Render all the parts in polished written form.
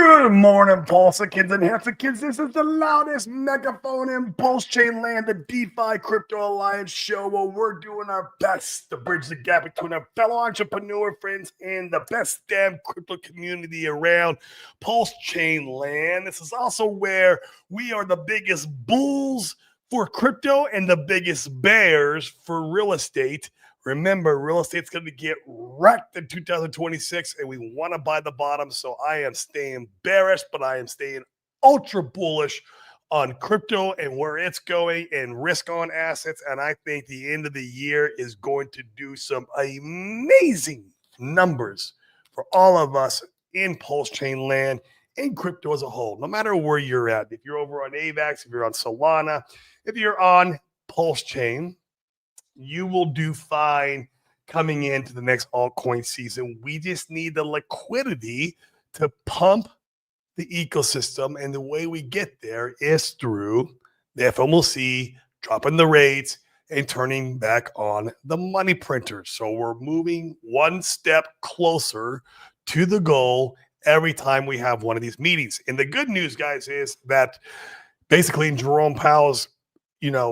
Good morning, Pulsicans and Hexicans. This is the loudest megaphone in Pulse Chain Land, the DeFi Crypto Alliance show, where we're doing our best to bridge the gap between our fellow entrepreneur friends and the best damn crypto community around Pulse Chain Land. This is also where we are the biggest bulls for crypto and the biggest bears for real estate. Remember, real estate's going to get wrecked in 2026, and we want to buy the bottom. So I am staying bearish, but I am staying ultra bullish on crypto and where it's going and risk on assets. And I think the end of the year is going to do some amazing numbers for all of us in Pulse Chain Land and crypto as a whole, no matter where you're at. If you're over on AVAX, if you're on Solana, if you're on Pulse Chain, you will do fine coming into the next altcoin season. We just need the liquidity to pump the ecosystem. And the way we get there is through the FOMC, dropping the rates, and turning back on the money printers. So we're moving one step closer to the goal every time we have one of these meetings. And the good news, guys, is that basically in Jerome Powell's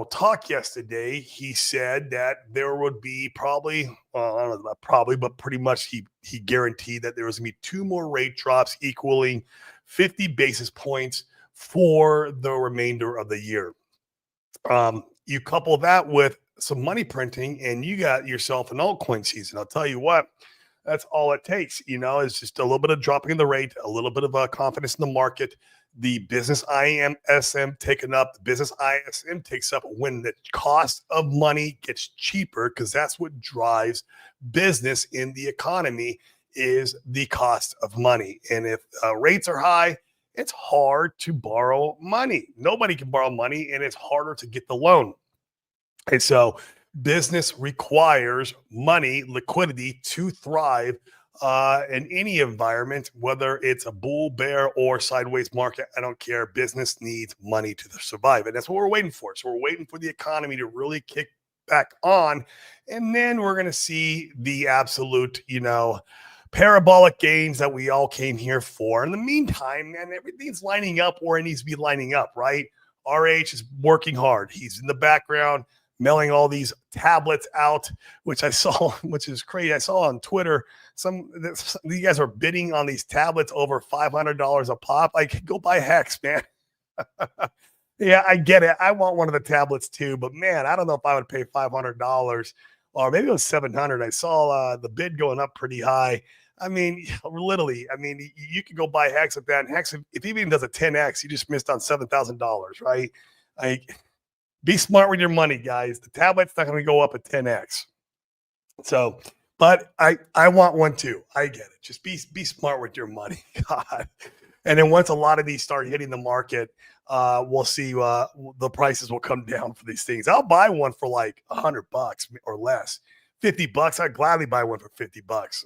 talk yesterday, he said that there would be probably, well, I don't know about probably, but pretty much he guaranteed that there was going to be 2 more rate drops equaling 50 basis points for the remainder of the year. You couple that with some money printing and you got yourself an altcoin season. I'll tell you what, that's all it takes. It's just a little bit of dropping in the rate, a little bit of confidence in the market. The business ISM taken up. The business ISM takes up when the cost of money gets cheaper, because that's what drives business in the economy is the cost of money. And if rates are high, it's hard to borrow money. Nobody can borrow money, and it's harder to get the loan. And so business requires money, liquidity to thrive in any environment, whether it's a bull, bear, or sideways market. I don't care. Business needs money to survive. And that's what we're waiting for. So we're waiting for the economy to really kick back on. And then we're going to see the absolute, parabolic gains that we all came here for. In the meantime, man, everything's lining up where it needs to be lining up, right? RH is working hard. He's in the background mailing all these tablets out, which I saw, which is crazy. I saw on Twitter, you guys are bidding on these tablets over $500 a pop. Like, go buy Hex, man. Yeah, I get it. I want one of the tablets too, but man, I don't know if I would pay $500 or maybe it was $700. I saw the bid going up pretty high. I mean, literally, you could go buy Hex at that. And Hex, if he even does a 10X, you just missed on $7,000, right? Be smart with your money, guys. The tablet's not going to go up at 10X. So, but I want one too. I get it. Just be smart with your money. God. And then once a lot of these start hitting the market, we'll see the prices will come down for these things. I'll buy one for like $100 or less. $50. I'd gladly buy one for $50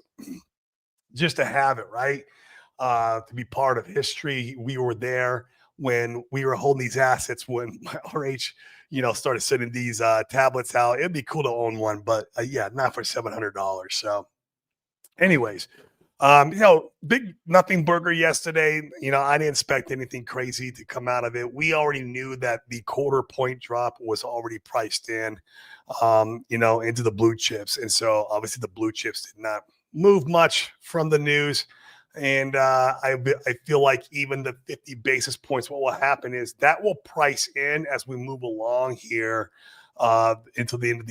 just to have it, right? To be part of history. We were there when we were holding these assets when RH, started sending these tablets out. It'd be cool to own one, but yeah, not for $700. So anyways, big NothingBurger yesterday. I didn't expect anything crazy to come out of it. We already knew that the quarter point drop was already priced in, into the blue chips. And so obviously the blue chips did not move much from the news. And I feel like even the 50 basis points, what will happen is that will price in as we move along here until the end of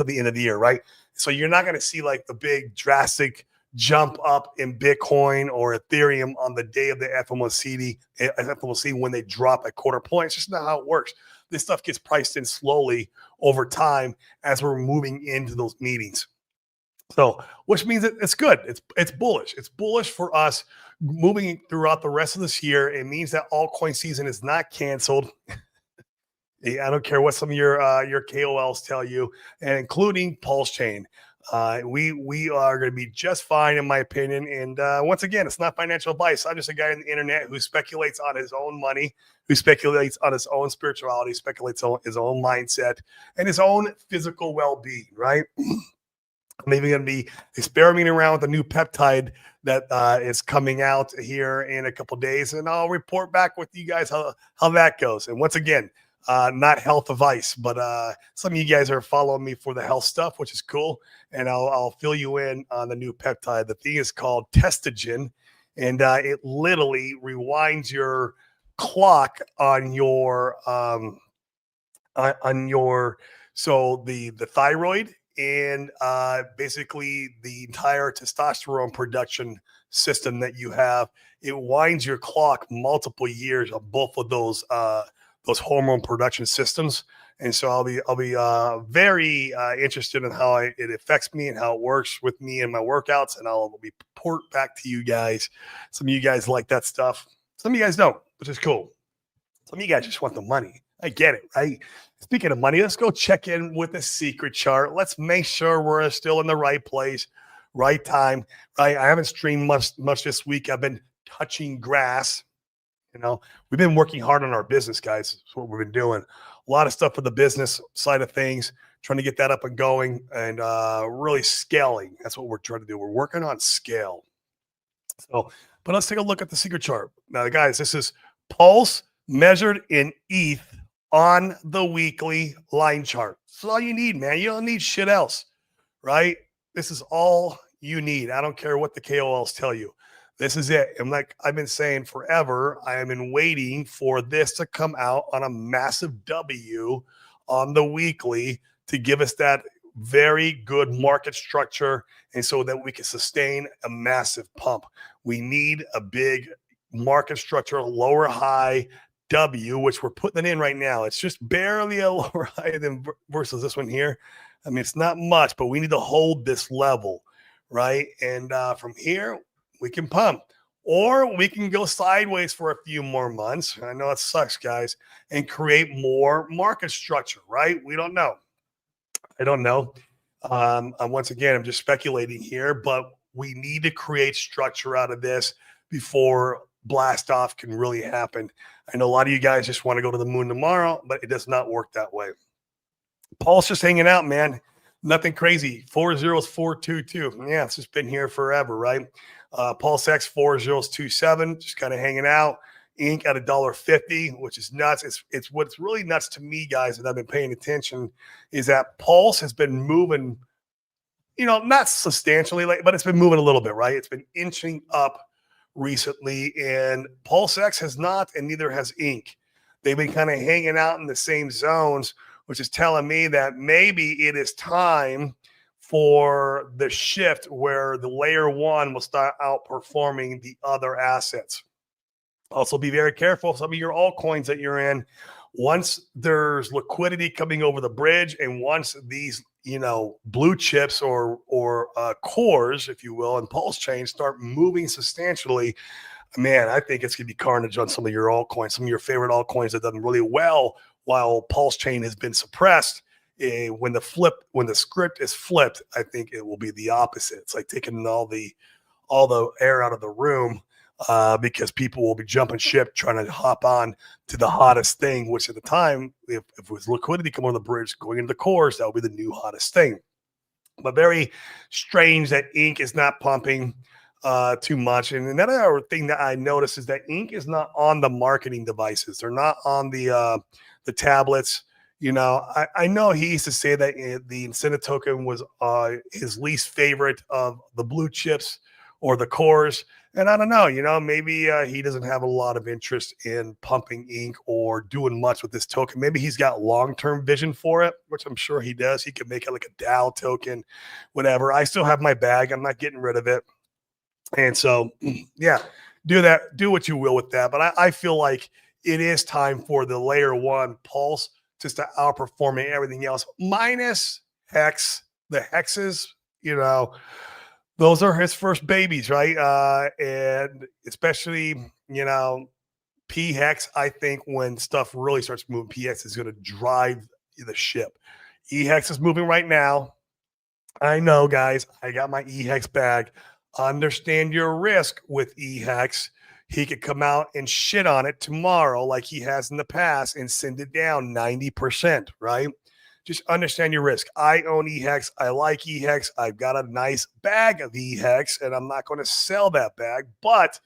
the year, right? So you're not going to see like the big drastic jump up in Bitcoin or Ethereum on the day of the FOMC when they drop a quarter point. It's just not how it works. This stuff gets priced in slowly over time as we're moving into those meetings. So, which means that it's good. It's bullish. It's bullish for us moving throughout the rest of this year. It means that altcoin season is not canceled. I don't care what some of your KOLs tell you, and including Pulse Chain. We are going to be just fine, in my opinion. And once again, it's not financial advice. I'm just a guy on the internet who speculates on his own money, who speculates on his own spirituality, speculates on his own mindset, and his own physical well-being, right? I'm even going to be experimenting around with a new peptide that is coming out here in a couple days, and I'll report back with you guys how that goes. And once again, not health advice, but some of you guys are following me for the health stuff, which is cool. And I'll fill you in on the new peptide. The thing is called Testogen, and it literally rewinds your clock on your so the thyroid and basically the entire testosterone production system that you have. It winds your clock multiple years on both of those hormone production systems. And so I'll be very interested in how it affects me and how it works with me and my workouts, and I'll report back to you guys. Some of you guys like that stuff, some of you guys don't, which is cool. Some of you guys just want the money. I get it, right? Speaking of money, let's go check in with the secret chart. Let's make sure we're still in the right place, right time, right? I haven't streamed much this week. I've been touching grass. We've been working hard on our business, guys. That's what we've been doing. A lot of stuff for the business side of things, trying to get that up and going and really scaling. That's what we're trying to do. We're working on scale. So, but let's take a look at the secret chart. Now, guys, this is pulse measured in ETH on the weekly line chart. This is all you need, man. You don't need shit else, right? This is all you need. I don't care what the KOLs tell you. This is it. And like I've been saying forever, I have been waiting for this to come out on a massive W on the weekly to give us that very good market structure, and so that we can sustain a massive pump. We need a big market structure, lower high W, which we're putting it in right now. It's just barely a lower high than versus this one here. I mean, it's not much, but we need to hold this level, right? And from here, we can pump, or we can go sideways for a few more months. I know it sucks, guys, and create more market structure, right? We don't know. I don't know. Once again, I'm just speculating here, but we need to create structure out of this before blast off can really happen. I know a lot of you guys just want to go to the moon tomorrow, but it does not work that way. Paul's just hanging out, man. Nothing crazy. 40422. Yeah, it's just been here forever, right? Pulse X 4027, just kind of hanging out. Inc at $1.50, which is nuts. It's what's really nuts to me, guys, that I've been paying attention, is that Pulse has been moving, not substantially, but it's been moving a little bit, right? It's been inching up recently, and Pulse X has not, and neither has Inc. They've been kind of hanging out in the same zones, which is telling me that maybe it is time for the shift where the layer one will start outperforming the other assets. Also, be very careful. Some of your altcoins that you're in, once there's liquidity coming over the bridge, and once these, blue chips or cores, if you will, and pulse chains start moving substantially, man, I think it's going to be carnage on some of your altcoins, some of your favorite altcoins that done really well while pulse chain has been suppressed. When the script is flipped, I think it will be the opposite. It's like taking all the air out of the room. Because people will be jumping ship trying to hop on to the hottest thing, which at the time, if it was liquidity coming on the bridge, going into the cores, that would be the new hottest thing. But very strange that Inc is not pumping too much. And another thing that I noticed is that Inc is not on the marketing devices. They're not on the tablets. I know he used to say that the incentive token was his least favorite of the blue chips or the cores. And I don't know, maybe he doesn't have a lot of interest in pumping Inc or doing much with this token. Maybe he's got long-term vision for it, which I'm sure he does. He could make it like a DAO token, whatever. I still have my bag. I'm not getting rid of it. And so, yeah, do that. Do what you will with that. But I feel like it is time for the layer one Pulse just to outperforming everything else, minus Hex. The Hexes, those are his first babies, right? And especially, P-Hex, I think when stuff really starts moving, P-Hex is going to drive the ship. E-Hex is moving right now. I know, guys. I got my E-Hex bag. Understand your risk with E-Hex. He could come out and shit on it tomorrow like he has in the past and send it down 90%, right? just understand your risk. I own EHEX. I like EHEX. I've got a nice bag of EHEX, and I'm not going to sell that bag. But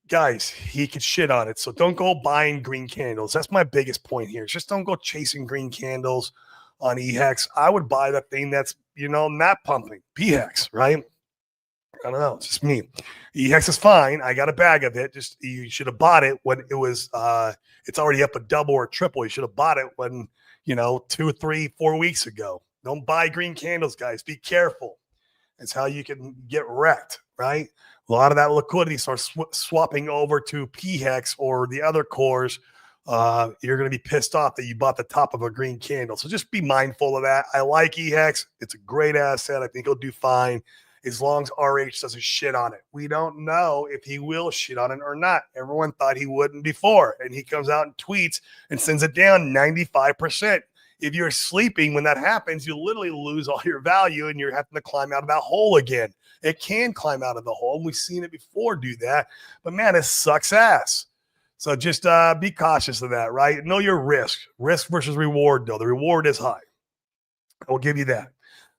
guys, he could shit on it. So don't go buying green candles. That's my biggest point here. Just don't go chasing green candles on EHEX. I would buy the thing that's, not pumping. PHEX, right? I don't know. It's just me. EHEX is fine. I got a bag of it. Just you should have bought it when it was it's already up a double or triple. You should have bought it when, 2, 3, 4 weeks ago. Don't buy green candles, guys. Be careful. It's how you can get wrecked, right? A lot of that liquidity starts swapping over to PHEX or the other cores. You're going to be pissed off that you bought the top of a green candle. So just be mindful of that. I like EHEX. It's a great asset. I think he'll do fine as long as RH doesn't shit on it. We don't know if he will shit on it or not. Everyone thought he wouldn't before, and he comes out and tweets and sends it down 95%. If you're sleeping when that happens, you literally lose all your value and you're having to climb out of that hole again. It can climb out of the hole. We've seen it before do that, but man, it sucks ass. So just be cautious of that, right? Know your risk versus reward, though. The reward is high. I will give you that.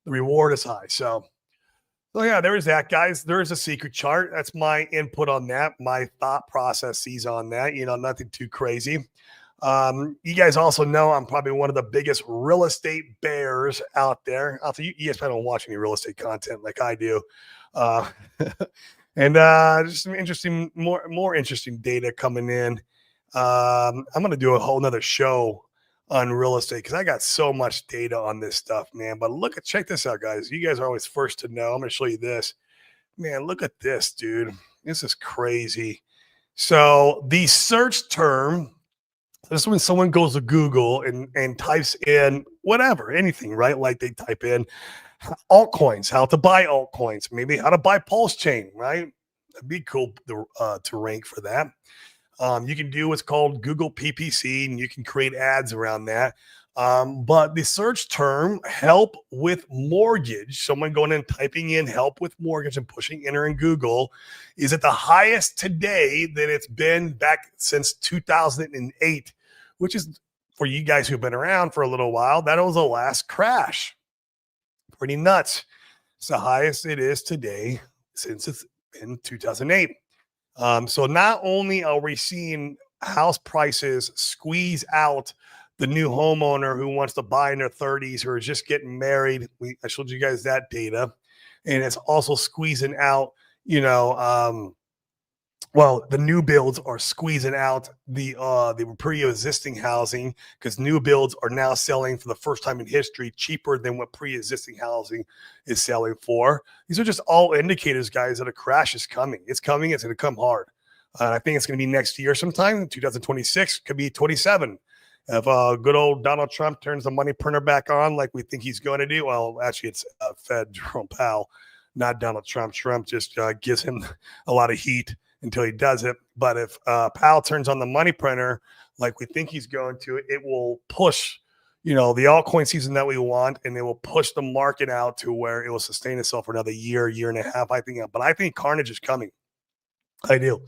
The reward is high. So yeah, there is that, guys. There is a secret chart. That's my input on that, my thought processes on that. Nothing too crazy. You guys also know I'm probably one of the biggest real estate bears out there. Also, you guys probably don't watch any real estate content like I do. And just some interesting, more interesting data coming in. I'm going to do a whole nother show on real estate because I got so much data on this stuff, man. But check this out, guys. You guys are always first to know. I'm going to show you this. Man, look at this, dude. This is crazy. So the search term, this is when someone goes to Google and types in whatever, anything, right? Like they type in altcoins, how to buy altcoins, maybe how to buy Pulse Chain, right? That'd be cool to rank for that. You can do what's called Google PPC, and you can create ads around that. But the search term help with mortgage, someone going in and typing in help with mortgage and pushing enter in Google, is at the highest today that it's been back since 2008, which is, for you guys who've been around for a little while, that was the last crash. Pretty nuts. It's the highest it is today since it's been 2008. So not only are we seeing house prices squeeze out the new homeowner who wants to buy in their 30s or is just getting married. I showed you guys that data. And it's also squeezing out, the new builds are squeezing out the pre-existing housing because new builds are now selling for the first time in history cheaper than what pre-existing housing is selling for. These are just all indicators, guys, that a crash is coming. It's coming. It's going to come hard. I think it's going to be next year sometime. 2026 could be 27. If good old Donald Trump turns the money printer back on like we think he's going to do, well, actually, it's Fed Jerome Powell, not Donald Trump. Trump just gives him a lot of heat until he does it. But if Powell turns on the money printer like we think he's going to, it will push, the altcoin season that we want, and it will push the market out to where it will sustain itself for another year and a half, I think. But I think carnage is coming. I do.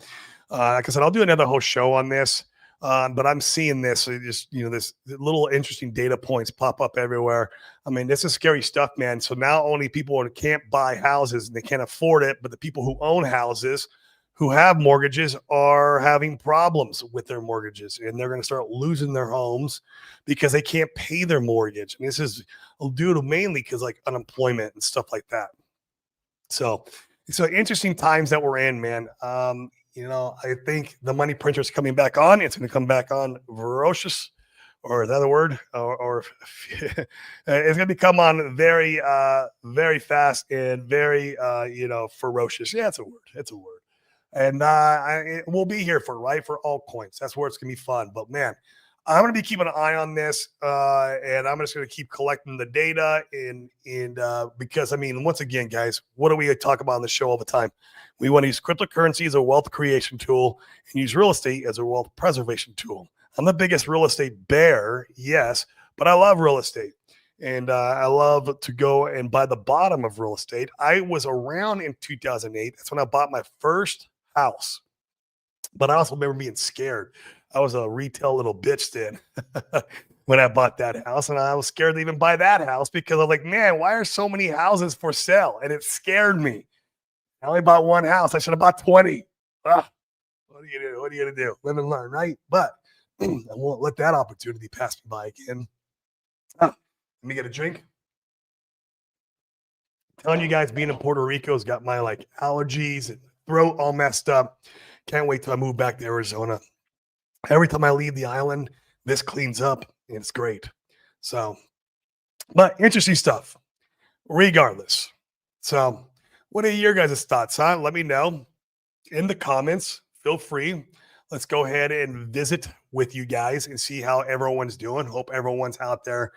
Like I said, I'll do another whole show on this. But I'm seeing this, just, this little interesting data points pop up everywhere. I mean, this is scary stuff, man. So now only people who can't buy houses and they can't afford it, but the people who own houses, who have mortgages, are having problems with their mortgages, and they're going to start losing their homes because they can't pay their mortgage. And this is due to mainly because like unemployment and stuff like that. So interesting times that we're in, man. I think the money printer is coming back on. It's going to come back on ferocious, or is that a word? Or it's going to become on very, very fast and very, ferocious. Yeah, it's a word. It's a word. And we'll be here for altcoins. That's where it's going to be fun. But man, I'm going to be keeping an eye on this, and I'm just going to keep collecting the data. And because, once again, guys, what do we talk about on the show all the time? We want to use cryptocurrency as a wealth creation tool and use real estate as a wealth preservation tool. I'm the biggest real estate bear, yes, but I love real estate. And I love to go and buy the bottom of real estate. I was around in 2008. That's when I bought my first house. But I also remember being scared. I was a retail little bitch then. when I bought that house, and I was scared to even buy that house because I'm like, man, why are so many houses for sale? And it scared me. I only bought one house. I should have bought 20. Ah, what are you do? What are you gonna do? Live and learn, right? But I won't let that opportunity pass me by again. Let me get a drink. Telling you guys, being in Puerto Rico's got my like allergies and throat all messed up. Can't wait till I move back to Arizona. Every time I leave the island, this cleans up and it's great. So, but interesting stuff regardless. So, what are your guys' thoughts, huh? Let me know in the comments. Feel free. Let's go ahead and visit with you guys and see how everyone's doing. Hope everyone's out there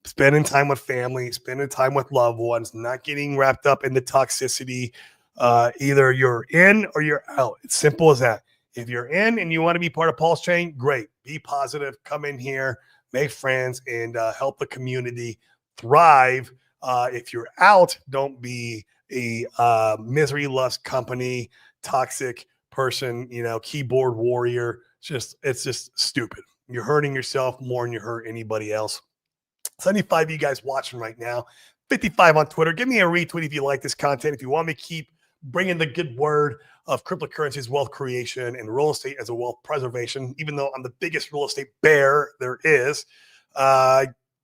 spending time with family, spending time with loved ones, not getting wrapped up in the toxicity. Either you're in or you're out. It's simple as that. If you're in and you want to be part of Pulse Chain, great. Be positive. Come in here, make friends, and help the community thrive. If you're out, don't be a misery lust company, toxic person, keyboard warrior. It's just stupid. You're hurting yourself more than you hurt anybody else. 75 of you guys watching right now, 55 on Twitter. Give me a retweet if you like this content. If you want me to keep bringing the good word of cryptocurrencies, wealth creation, and real estate as a wealth preservation, even though I'm the biggest real estate bear there is,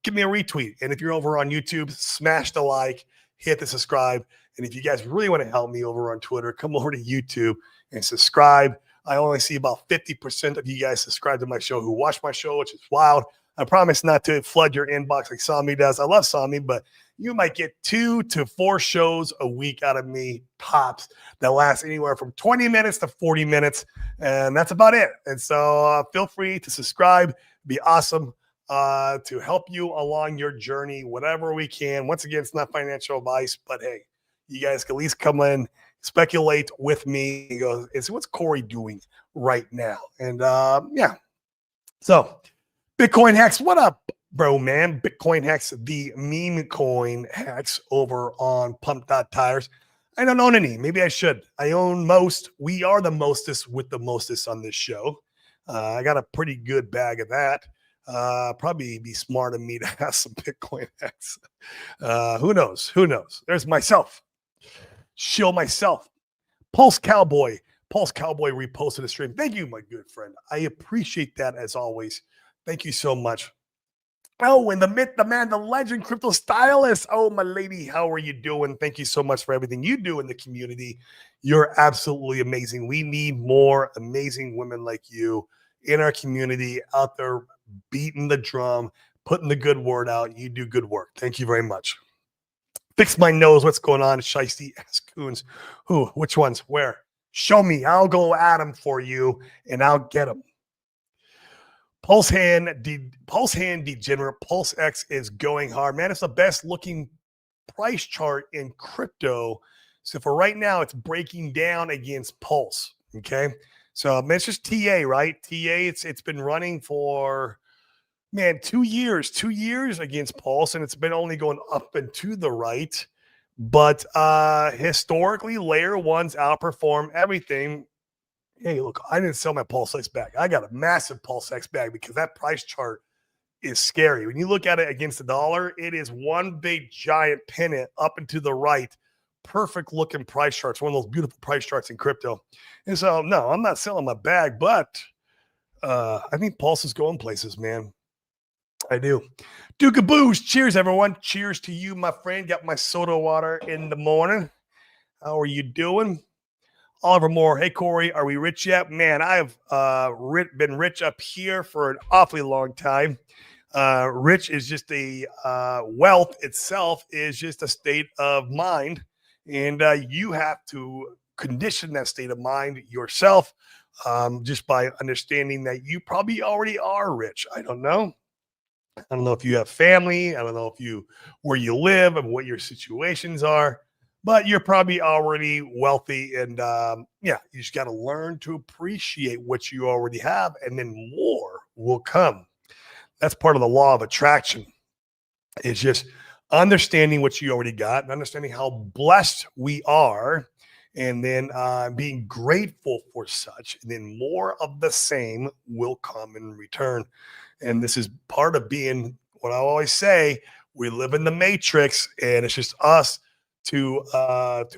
give me a retweet. And if you're over on YouTube, smash the like, hit the subscribe. And if you guys really want to help me over on Twitter, come over to YouTube and subscribe. I only see about 50% of you guys subscribe to my show who watch my show, which is wild. I promise not to flood your inbox like Sami does. I love Sami, but you might get 2 to 4 shows a week out of me, tops, that last anywhere from 20 minutes to 40 minutes. And that's about it. And so feel free to subscribe. It'd be awesome to help you along your journey, whatever we can. Once again, it's not financial advice, but hey, you guys can at least come in, speculate with me and go, what's Corey doing right now? And yeah. So Bitcoin Hacks, what up, bro, man? Bitcoin Hacks, the meme coin hacks over on Pump.Tires. I don't own any. Maybe I should. I own most. We are the mostest with the mostest on this show. I got a pretty good bag of that. Probably be smart of me to have some Bitcoin hacks. Who knows? Who knows? There's myself. Shill myself. Pulse Cowboy reposted a stream. Thank you, my good friend. I appreciate that as always. Thank you so much. Oh, and the myth, the man, the legend, Crypto Stylist. Oh, my lady, how are you doing? Thank you so much for everything you do in the community. You're absolutely amazing. We need more amazing women like you in our community out there beating the drum, putting the good word out. You do good work. Thank you very much. Fix my nose. What's going on? Shiesty ass coons. Who? Which ones? Where? Show me. I'll go at them for you, and I'll get them. Pulse hand degenerate. Pulse X is going hard, man. It's the best looking price chart in crypto. So for right now, it's breaking down against Pulse. Okay, so it's just TA, right? TA. It's been running for 2 years. 2 years against Pulse, and it's been only going up and to the right. But historically, layer ones outperform everything. Hey, look, I didn't sell my Pulse X bag. I got a massive Pulse X bag because that price chart is scary. When you look at it against the dollar, it is one big giant pennant up and to the right. Perfect looking price charts, one of those beautiful price charts in crypto. And so, no, I'm not selling my bag, but I think Pulse is going places, man. I do. Duke of Booze. Cheers, everyone. Cheers to you, my friend. Got my soda water in the morning. How are you doing? Oliver Moore, hey, Corey, are we rich yet? Man, I've been rich up here for an awfully long time. Rich is just wealth itself is just a state of mind. And you have to condition that state of mind yourself just by understanding that you probably already are rich. I don't know. I don't know if you have family. I don't know where you live and what your situations are. But you're probably already wealthy, and you just got to learn to appreciate what you already have, and then more will come. That's part of the law of attraction. It's just understanding what you already got and understanding how blessed we are and then being grateful for such, and then more of the same will come in return. And this is part of being what I always say: we live in the matrix, and it's just us to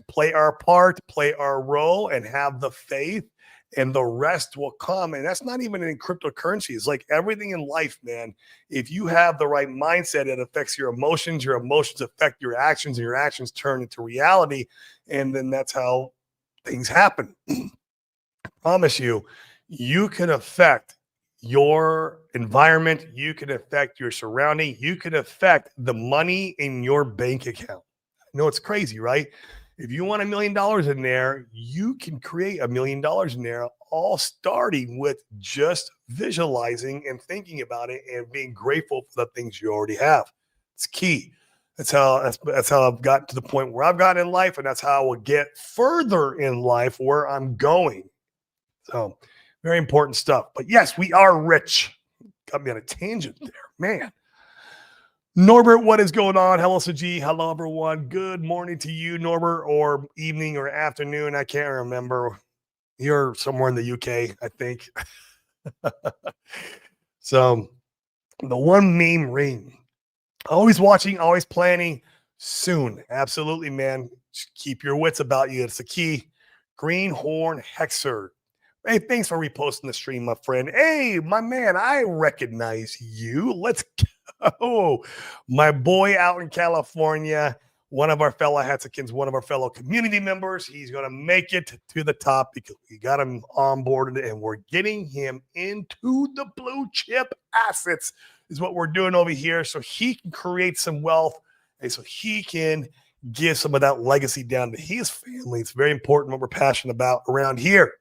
play our part, play our role, and have the faith, and the rest will come. And that's not even in cryptocurrency. It's like everything in life, man. If you have the right mindset, it affects your emotions affect your actions, and your actions turn into reality. And then that's how things happen. I promise you, you can affect your environment, you can affect your surrounding, you can affect the money in your bank account. No, it's crazy, right? If you want $1 million in there, you can create $1 million in there, all starting with just visualizing and thinking about it and being grateful for the things you already have. It's key. That's how I've gotten to the point where I've gotten in life, and that's how I will get further in life where I'm going. So, very important stuff. But yes, we are rich. Got me on a tangent there, man. Norbert, what is going on? Hello, Saji. Hello, everyone. Good morning to you, Norbert, or evening or afternoon. I can't remember. You're somewhere in the UK, I think. So, the one meme ring. Always watching, always planning. Soon. Absolutely, man. Just keep your wits about you. It's the key. Greenhorn Hexer. Hey, thanks for reposting the stream, my friend. Hey, my man, I recognize you. Let's go. My boy out in California, one of our fellow Hatzikins, one of our fellow community members. He's going to make it to the top because we got him onboarded, and we're getting him into the blue chip assets is what we're doing over here, so he can create some wealth, and so he can give some of that legacy down to his family. It's very important what we're passionate about around here.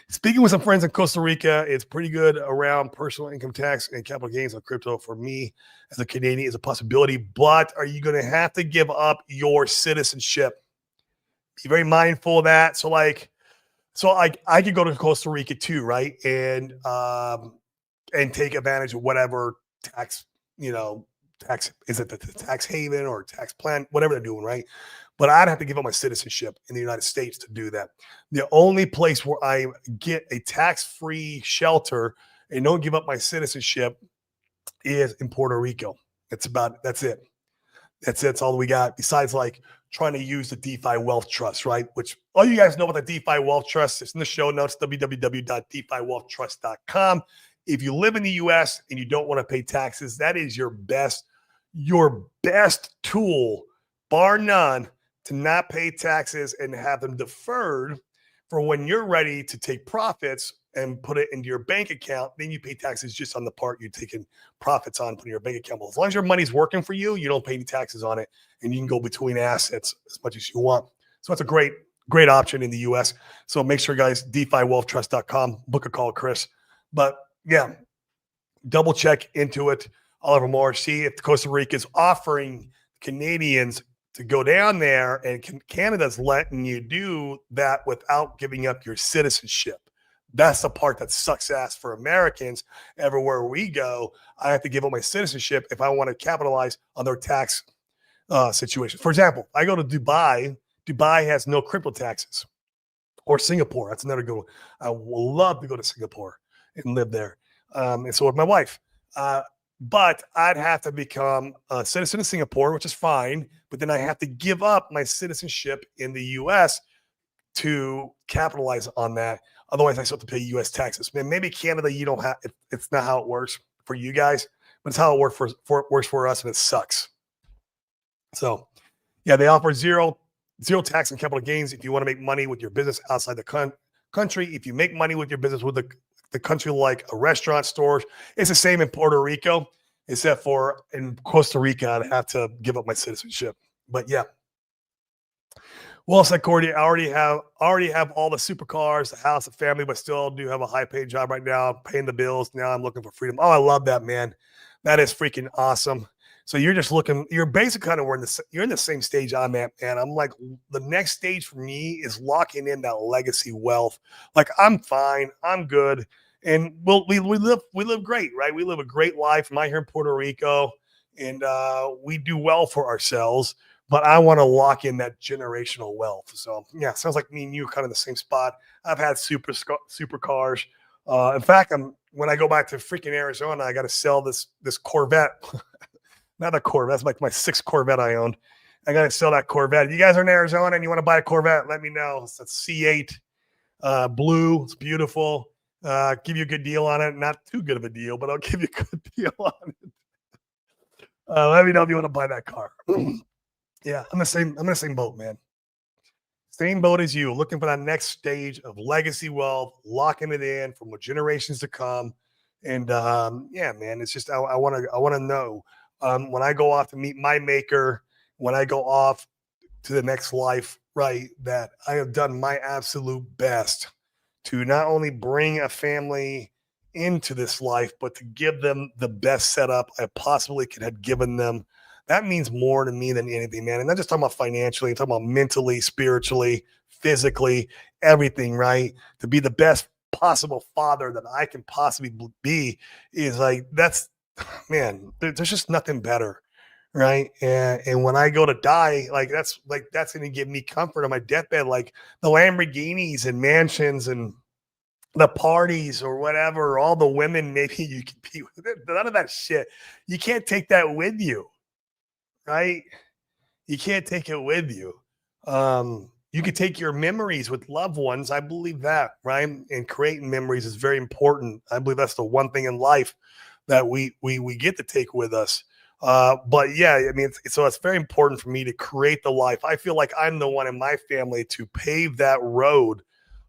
Speaking with some friends in Costa Rica, it's pretty good around personal income tax and capital gains on crypto. For me as a Canadian is a possibility, but are you going to have to give up your citizenship? Be very mindful of that. So I could go to Costa Rica too, right? And take advantage of whatever tax, is it the tax haven or tax plan, whatever they're doing, right? But I'd have to give up my citizenship in the United States to do that. The only place where I get a tax-free shelter and don't give up my citizenship is in Puerto Rico. That's it. That's all we got. Besides trying to use the DeFi Wealth Trust, right? Which all you guys know about the DeFi Wealth Trust. It's in the show notes, www.defiwealthtrust.com. If you live in the US and you don't want to pay taxes, that is your best tool, bar none, to not pay taxes and have them deferred for when you're ready to take profits and put it into your bank account. Then you pay taxes just on the part you're taking profits on, putting your bank account. Well, as long as your money's working for you, you don't pay any taxes on it, and you can go between assets as much as you want. So that's a great option in the US. So make sure, guys, DeFiWealthTrust.com, book a call, Chris. But yeah, double check into it. Oliver Moore, see if Costa Rica is offering Canadians to go down there, and Canada's letting you do that without giving up your citizenship. That's the part that sucks ass for Americans. Everywhere we go, I have to give up my citizenship if I want to capitalize on their tax situation. For example, I go to Dubai. Dubai has no crypto taxes. Or Singapore. That's another good one. I would love to go to Singapore and live there. And so with my wife. But I'd have to become a citizen of Singapore, which is fine. But then I have to give up my citizenship in the U.S. to capitalize on that. Otherwise, I still have to pay U.S. taxes. Man, maybe Canada, you don't have. It's not how it works for you guys, but it's how it works for us, and it sucks. So, yeah, they offer zero tax on capital gains if you want to make money with your business outside the country. If you make money with your business with the country, like a restaurant, stores, it's the same in Puerto Rico, except for in Costa Rica, I'd have to give up my citizenship. But yeah. Well said, Cordy. I already have all the supercars, the house, the family, but still do have a high-paid job right now, paying the bills. Now I'm looking for freedom. Oh, I love that, man. That is freaking awesome. So you're just looking. You're basically kind of you're in the same stage I'm at, man. I'm like, the next stage for me is locking in that legacy wealth. Like, I'm fine. I'm good. And we live great, right? We live a great life. I'm out here in Puerto Rico, and we do well for ourselves. but I want to lock in that generational wealth. So yeah, sounds like me and you kind of the same spot. I've had supercars. In fact, when I go back to freaking Arizona, I got to sell this Corvette. Not a Corvette. That's like my sixth Corvette I owned. I got to sell that Corvette. If you guys are in Arizona and you want to buy a Corvette, let me know. It's a C8 blue. It's beautiful. Give you a good deal on it. Not too good of a deal, but I'll give you a good deal on it. Let me know if you want to buy that car. Yeah, I'm in the same boat, man. Same boat as you, looking for that next stage of legacy wealth, locking it in for more generations to come. And yeah, man, it's just I want to know when I go off to meet my maker, when I go off to the next life, right, that I have done my absolute best to not only bring a family into this life, but to give them the best setup I possibly could have given them. That means more to me than anything, man. And not just talking about financially, I'm talking about mentally, spiritually, physically, everything, right? To be the best possible father that I can possibly be is like, that's, man, there's just nothing better. Right. And when I go to die, that's going to give me comfort on my deathbed, like the Lamborghinis and mansions and the parties or whatever, all the women maybe you can be with it. None of that shit. You can't take that with you, right? You can't take it with you. You can take your memories with loved ones. I believe that, right? And creating memories is very important. I believe that's the one thing in life that we get to take with us. But yeah, I mean, so it's very important for me to create the life. I feel like I'm the one in my family to pave that road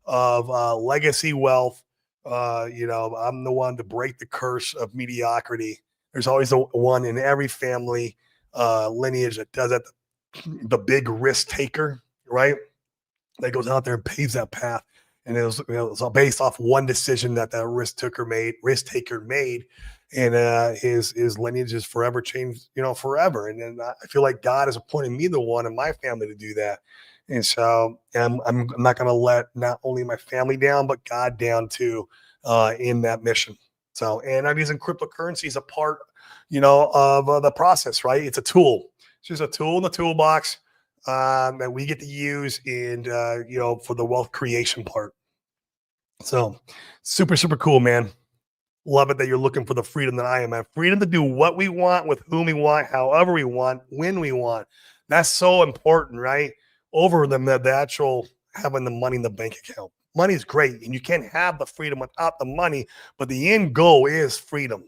of legacy wealth. I'm the one to break the curse of mediocrity. There's always one in every family lineage that does that. The big risk taker, right? That goes out there and paves that path. And it was all based off one decision that risk taker made, and his lineage is forever changed, forever. And then I feel like God has appointed me the one in my family to do that. And so I'm not going to let not only my family down, but God down too, in that mission. So, and I'm using cryptocurrency as a part, of the process, right? It's a tool. It's just a tool in the toolbox that we get to use and for the wealth creation part. So super, super cool, man. Love it that you're looking for the freedom that I am. I have freedom to do what we want, with whom we want, however we want, when we want. That's so important, right? Over the actual having the money in the bank account. Money is great, and you can't have the freedom without the money, but the end goal is freedom.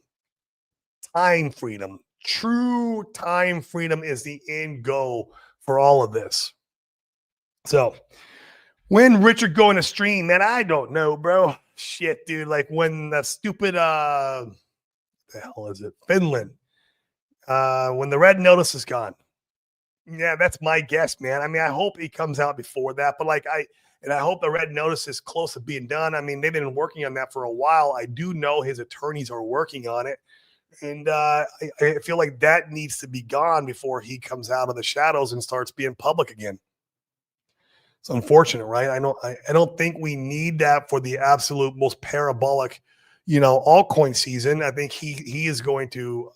Time freedom. True time freedom is the end goal for all of this. So when Richard going to stream, man, I don't know, bro. Shit, dude. Like when the stupid the hell is it? Finland. When the red notice is gone. Yeah, that's my guess, man. I mean, I hope he comes out before that, but I hope the red notice is close to being done. I mean, they've been working on that for a while. I do know his attorneys are working on it. And I feel like that needs to be gone before he comes out of the shadows and starts being public again. It's unfortunate, right? I don't think we need that for the absolute most parabolic, altcoin season. I think he is going to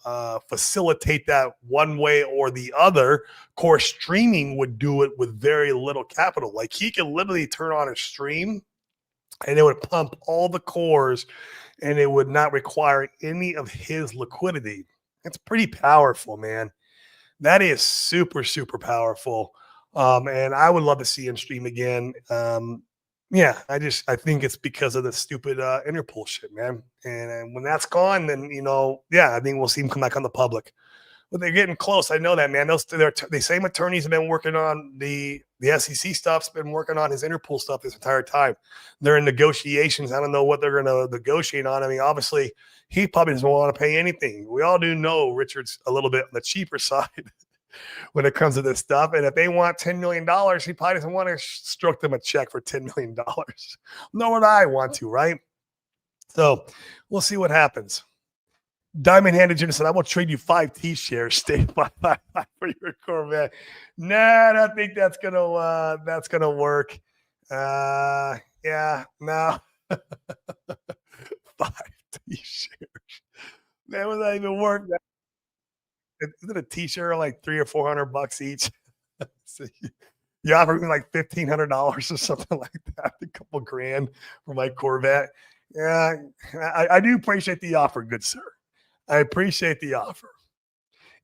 facilitate that one way or the other. Of course, streaming would do it with very little capital. Like he could literally turn on a stream and it would pump all the cores and it would not require any of his liquidity. It's pretty powerful, man. That is super, super powerful. And I would love to see him stream again. Yeah, I think it's because of the stupid Interpol shit, man. And when that's gone, then yeah, I think we'll see him come back on the public. But they're getting close. I know that, man. The same attorneys have been working on the SEC stuff's been working on his Interpol stuff this entire time. They're in negotiations. I don't know what they're going to negotiate on. I mean, obviously, he probably doesn't want to pay anything. We all do know Richard's a little bit on the cheaper side when it comes to this stuff. And if they want $10 million, he probably doesn't want to stroke them a check for $10 million. Nor would I want to, right? So we'll see what happens. Diamond Handed Jim said, I will trade you 5 T-shares. Stay by for your Corvette. Nah, I don't think that's gonna work. Yeah, no. 5 T-shares. That would not even work. Isn't a T-shirt like $300 or $400 each? You offered me like $1,500 or something like that, a couple grand for my Corvette. Yeah, I do appreciate the offer, good sir. I appreciate the offer.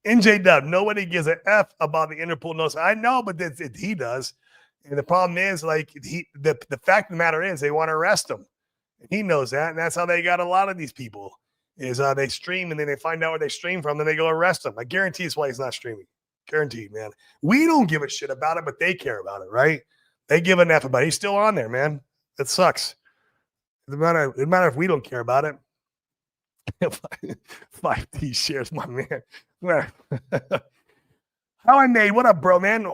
NJ Dub, nobody gives a F about the Interpol notes. I know, but he does. And the problem is, like, the fact of the matter is they want to arrest him. And he knows that. And that's how they got a lot of these people is they stream and then they find out where they stream from. Then they go arrest him. I guarantee it's why he's not streaming. Guaranteed, man. We don't give a shit about it, but they care about it, right? They give an F about it. He's still on there, man. It sucks. It doesn't matter if we don't care about it. 5D shares, my man. How I made, what up, bro, man?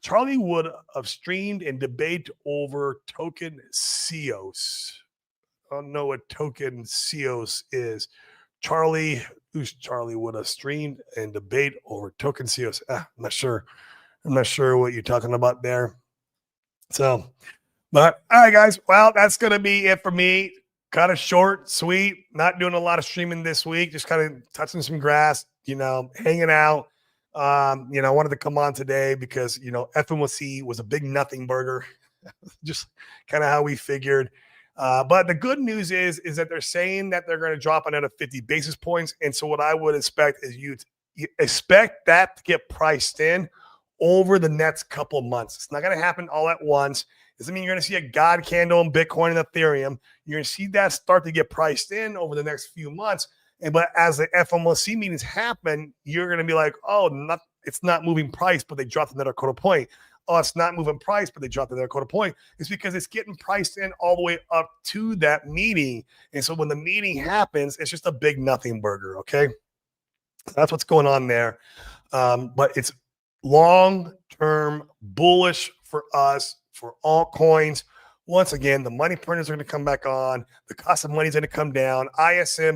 Charlie would have streamed and debate over token CEOs. I don't know what token CEOs is. Who's Charlie would have streamed and debate over token CEOs? I'm not sure. I'm not sure what you're talking about there. So, but all right, guys. Well, that's going to be it for me. Kind of short, sweet, not doing a lot of streaming this week, just kind of touching some grass, hanging out. I wanted to come on today because, FOMC was a big nothing burger, just kind of how we figured. But the good news is that they're saying that they're going to drop another 50 basis points. And so what I would expect is you expect that to get priced in over the next couple of months. It's not going to happen all at once. Doesn't mean you're going to see a God candle in Bitcoin and Ethereum. You're going to see that start to get priced in over the next few months. But as the FOMC meetings happen, you're going to be like, it's not moving price, but they dropped another quarter point. Oh, it's not moving price, but they dropped another quarter point. It's because it's getting priced in all the way up to that meeting. And so when the meeting happens, it's just a big nothing burger, okay? That's what's going on there. But it's long-term bullish for us, for altcoins. Once again, the money printers are going to come back on. The cost of money is going to come down.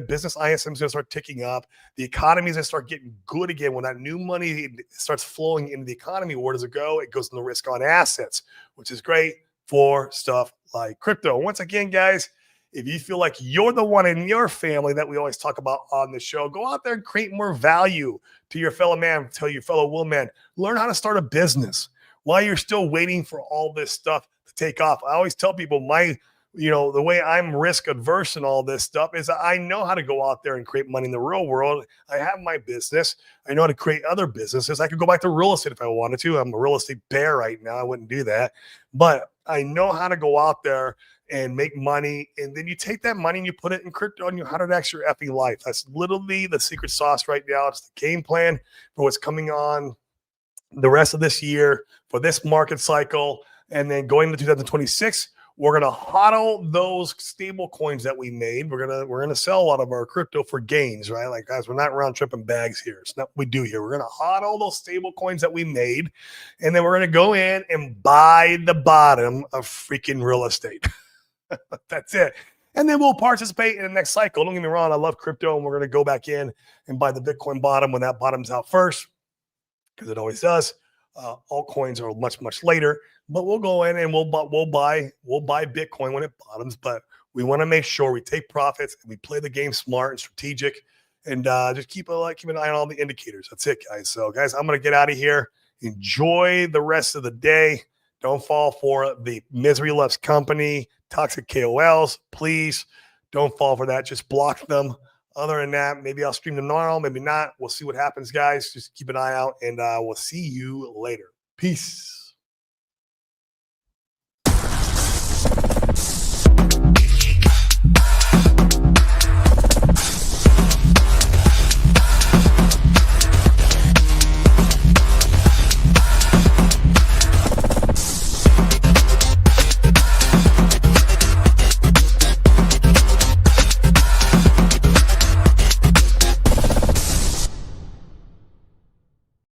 Business ISM is going to start ticking up. The economy is going to start getting good again. When that new money starts flowing into the economy, where does it go? It goes in the risk on assets, which is great for stuff like crypto. Once again, guys, if you feel like you're the one in your family that we always talk about on the show, go out there and create more value to your fellow man, to your fellow woman. Learn how to start a business while you're still waiting for all this stuff to take off. I always tell people the way I'm risk adverse and all this stuff is I know how to go out there and create money in the real world. I have my business. I know how to create other businesses. I could go back to real estate if I wanted to. I'm a real estate bear right now. I wouldn't do that. But I know how to go out there and make money. And then you take that money and you put it in crypto and you 100x your effing life. That's literally the secret sauce right now. It's the game plan for what's coming on the rest of this year, for this market cycle. And then going into 2026, we're going to hodl those stable coins that we made. We're going to sell a lot of our crypto for gains, right? Like, guys, we're not round tripping bags here. It's not what we do here. We're going to hodl those stable coins that we made. And then we're going to go in and buy the bottom of freaking real estate. That's it. And then we'll participate in the next cycle. Don't get me wrong. I love crypto, and we're going to go back in and buy the Bitcoin bottom when that bottom's out first, because it always does. Altcoins are much, much later, but we'll go in and we'll buy Bitcoin when it bottoms. But we want to make sure we take profits and we play the game smart and strategic, and just keep an eye on all the indicators. That's it, guys. So, guys, I'm going to get out of here. Enjoy the rest of the day. Don't fall for the misery loves company, toxic KOLs. Please don't fall for that. Just block them. Other than that, maybe I'll stream tomorrow, maybe not. We'll see what happens, guys. Just keep an eye out, and we'll see you later. Peace.